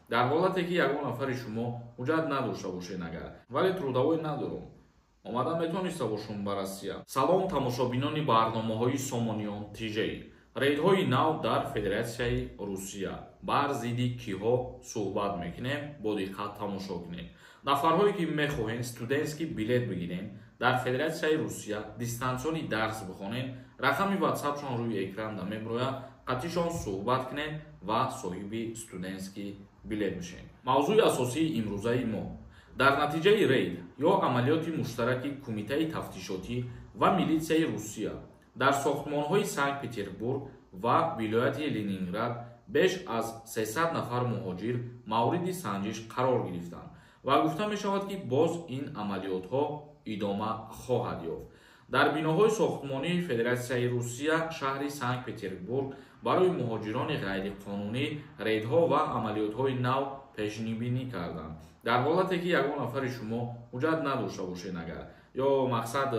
дар ҳолате ки ягон нафари шумо ҳуҷҷат надошта бошед агар, вале трудовой надорум, омадан метавониста бошум ба Россия. Салом тамошобинони барномаҳои Сомониён ТЖ. Рейдҳои нав дар Федератсияи Русия. Бар зидди киҳо суҳбат мекунем, бо диққат тамошо кунед. Нафарҳое ки мехоҳем студентский билет бигирем, дар Федератсияи Русия дистансиони дарс бихонем, рақами WhatsApp-шон рӯи экран меброяд, қатъишон суҳбат кунем ва соҳиби студентский билет мешем. Мавзӯи асосии имрӯзаи мо дар натиҷаи рейд ё амалиёти муштараки Кумитаи тафтишотӣ ва милитсияи Русия дар сохтмонҳои Санкт-Петербург ва вилояти Ленинград беш аз 300 нафар муҳоҷир мавриди санҷиш қарор гирифтанд ва гуфта мешавад ки боз ин амалиётҳо идома хоҳад ёфт. Дар биноҳои сохтмонии Федератсияи Русия шаҳри Санкт-Петербург барои муҳоҷирони ғайриқонунӣ рейдҳо ва амалиётҳои нав пешнибинӣ карданд. Дар ҳолате ки ягон нафари шумо ҳуҷҷат надошта бошед агар, ё мақсад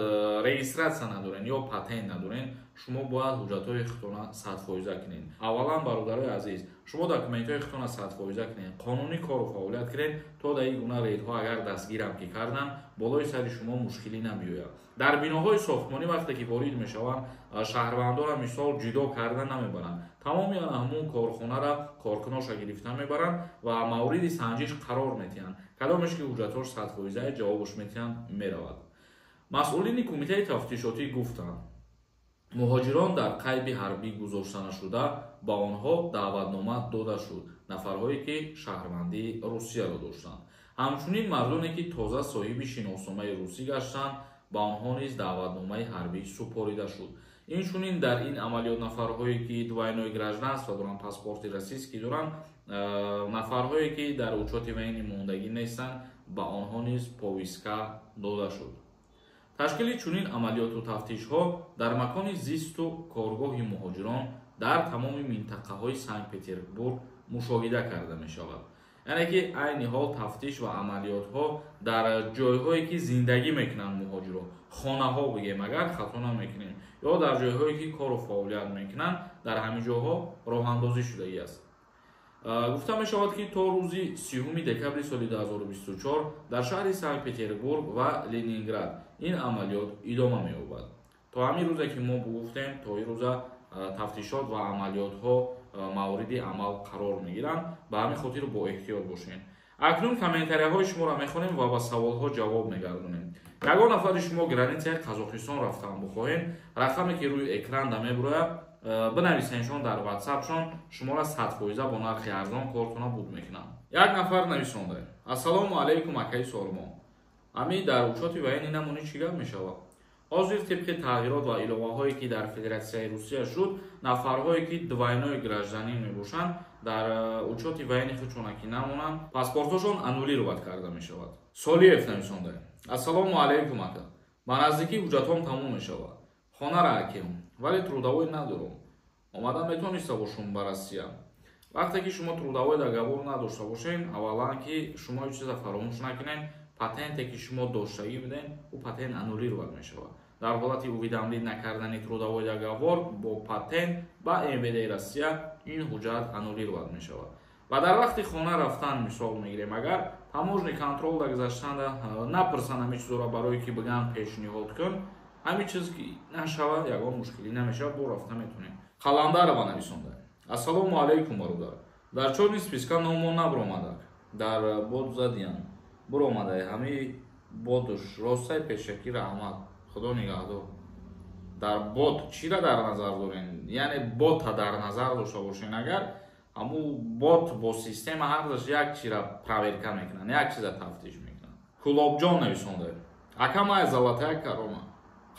регистратсия надорен ё патент надорен, шумо бояд ҳуҷҷатҳои худтона 100% кунед. Аввалан бародарои азиз, шумо документҳои худтона 100% кунед, қонунӣ кору фаъолият кунед, то дар ин гуна рейдҳо агар дастгирам ки кардан, болои сари шумо мушкилӣ намеояд. Дар биноҳои сохтмонӣ вақте ки ворид мешаванд, шаҳрвандонро мисол ҷудо карда намебаранд. Тамоми ҳамун корхонара коркуноша гирифта мебаранд ва мавриди санҷиш қарор метиҳанд. Кадомеш ки ҳуҷҷатҳош 100% ҷавобаш метиҳанд меравад. Масъулини Кумитаи тафтишотӣ гуфтанд, муҳоҷирон дар қайди ҳарбӣ гузошта нашуда, ба онҳо даъватнома дода шуд, нафарҳое ки шаҳрвандии Русияро доштанд. Ҳамчунин мардоне ки тоза соҳиби шиносномаи русӣ гаштанд, ба онҳо низ даъватномаи ҳарбӣ супорида шуд. Инчунин дар ин амалиёт нафарҳое ки двойное гражданство доранд, паспорти российский доранд, нафарҳое ки дар учёти военнӣ мондагӣ нестанд, ба онҳо низ повестка дода шуд. Ташкили чунин амалиёту тафтишҳо дар макони зисту коргоҳи муҳоҷирон дар тамоми минтақаҳои Санкт-Петербург мушоҳида карда мешавад. яъне ки айни ҳол тафтиш ва амалиётҳо дар ҷойҳое ки зиндагӣ мекунанд муҳоҷиро, хонаҳо бигем агар хато намекунем, ё дар ҷойҳое ки кору фаъолият мекунанд, дар ҳамин ҷойҳо роҳандозӣ шудагӣ аст. гуфта мешавад ки то рӯзи 30 декабри соли 2024 дар шаҳри Санкт-Петербург ва Ленинград ин амалиёт идома меёбад. То ҳамин рӯзе ки мо гуфтем, то ин рӯза тафтишот ва амалиётҳо мавриди амал қарор мегиранд, ба ҳамин хотир бо эҳтиёт бошед. акнун комментарияҳои шуморо мехонем ва ба саволҳо ҷавоб мегардонем. ягон нафари шумо границаи Қазоқистон рафтан бихоҳем, рақаме ки рӯи экран меброяд, бинависеншон дар WhatsApp-шон шуморо 100% бо нархи арзон кортона буд мекунанд. Як нафар нависонда: ассалому алайкум акаи Солмо. Ами дар учёти военнӣ намони чӣ гап мешавад? ҳозир тибқи тағйирот ва иловаҳое ки дар Федератсияи Русия шуд, нафарҳое ки двойное гражданин мебошанд, дар учёти военнӣ худчунаки намонанд, паспортҳошон аннулировать карда мешавад. Солиев нависонда: ассалому алайкум ака. Ба наздикӣ ҳуҷҷатҳом тамом мешавад. Хонара акем, вале трудовой надорум. Омадан метавониста бошум ба Россия. вақте ки шумо трудовой договор надошта бошед, аввалан ки шумо ҳеҷ чиза фаромӯш накунед, патенте ки шумо доштагӣ буден, ӯ патент аннулировать мешавад. дар ҳолати уведомлӣ накардани трудовой договор бо патент ба МВД Россия ин ҳуҷҷат аннулировать мешавад. ва дар вақти хона рафтан мисол мегирем, агар таможни контрол да гузаштанда напурсанд ҳамин чизоро барое ки бигӯянд пешниҳод кун, ҳамин чиз ки нашавад, ягон мушкилӣ намешавад, бо рафта метавонем. Қаландарова нависонда: ассалому алайкум бародар. дар чорни списка номон набромадак, дар бод задиян буромадай, ҳамин бодуш ростай пешакӣ раҳмат, худо нигаҳдор. дар бод чиро дар назар дорен, яъне бота дар назар дошта бошен, агар ҳамун бот бо система ҳардаш як чиро проверка мекунанд, як чиза тафтиш мекунанд. Кулобҷон нависонда: акамай золотая корона,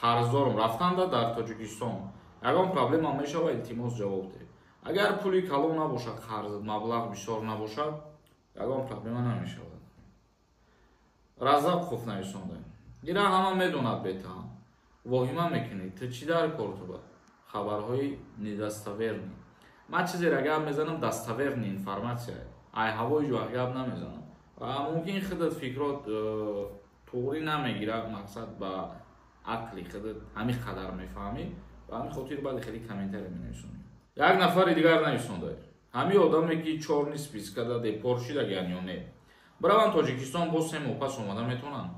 қарздорум, рафтанда дар Тоҷикистон, ягон проблема мешавад, илтимос ҷавоб диҳ. агар пули калон набошад, қарз маблағ бисёр набошад, ягон проблема намешавад. Раззақов нависонда: ира ҳама медонад бетаҳам, воҳима мекунед, ту чӣ дар кор туба? Хабарҳои недостоверни. ман чизеро гап мезанам, достоверни информация, ай ҳавои ҷо гап намезанам. ва мумкин худат фикрот туғри намегирад, мақсад ба ақли худат ҳамин қадар мефаҳмӣ, ва ҳамин хотир баъди хеле комментария менависонем. як нафари дигар нависонда: ҳамин одаме ки чорни списка да депорт шидаган ё не браван Тоҷикистон бо се моҳ пас омада метавонанд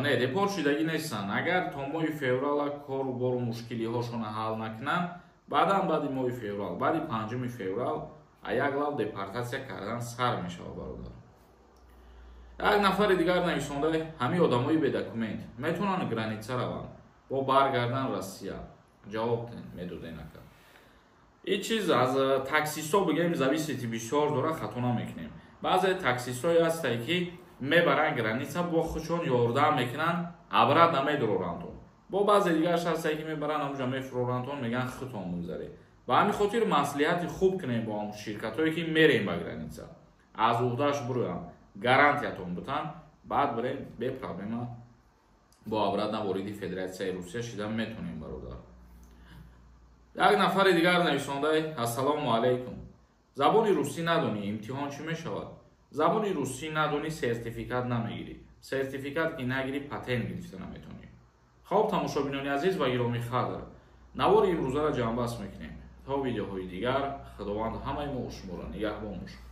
не депорт шидагӣ нестанд. Агар то моҳи феврала кору бору мушкилиҳошона ҳал накунанд, баъдан баъди моҳи феврал, баъди 5 феврал як лав депортатсия кардан сар мешавад бародар. Як нафари дигар нависонда ҳамин одамои бедокумент метавонанд граница раванд бо баргардан Россия. ҷавоб медодем ака. ин чиз аз таксисто бигем зависити бисёр дора, хато намекунем. баъзе таксистҳое ҳастанд ки мебаранд граница бо худшон ёрдам мекунанд, абрат намедуроранд. бо баъзе дигараш ҳастанд ки мебаранд ҳамуҷа мефуроранд, мегӯянд худтон бигзаред. ба ҳамин хотир маслиҳати хуб кунем бо ҳамун ширкатҳое ки мерем ба граница, аз уҳдааш буроям, гарантиятон бутан, баъд бирем бе проблема бо абрат навориди Федератсияи Русия шидан метонем бародар. як нафари дигар нависондаи ассалому алайкум. забони русӣ надонӣ, имтиҳон чӣ мешавад? забони русӣ надонӣ, сертификат намегирӣ. сертификат ки нагирӣ, патент гирифта наметонӣ. хоб тамошобинони азиз ва гиромӣ қадр, навори имрӯзаро ҷамъбаст мекунем. то видеоҳои дигар, худованд ҳамаи мо шуморо нигаҳбон бошад.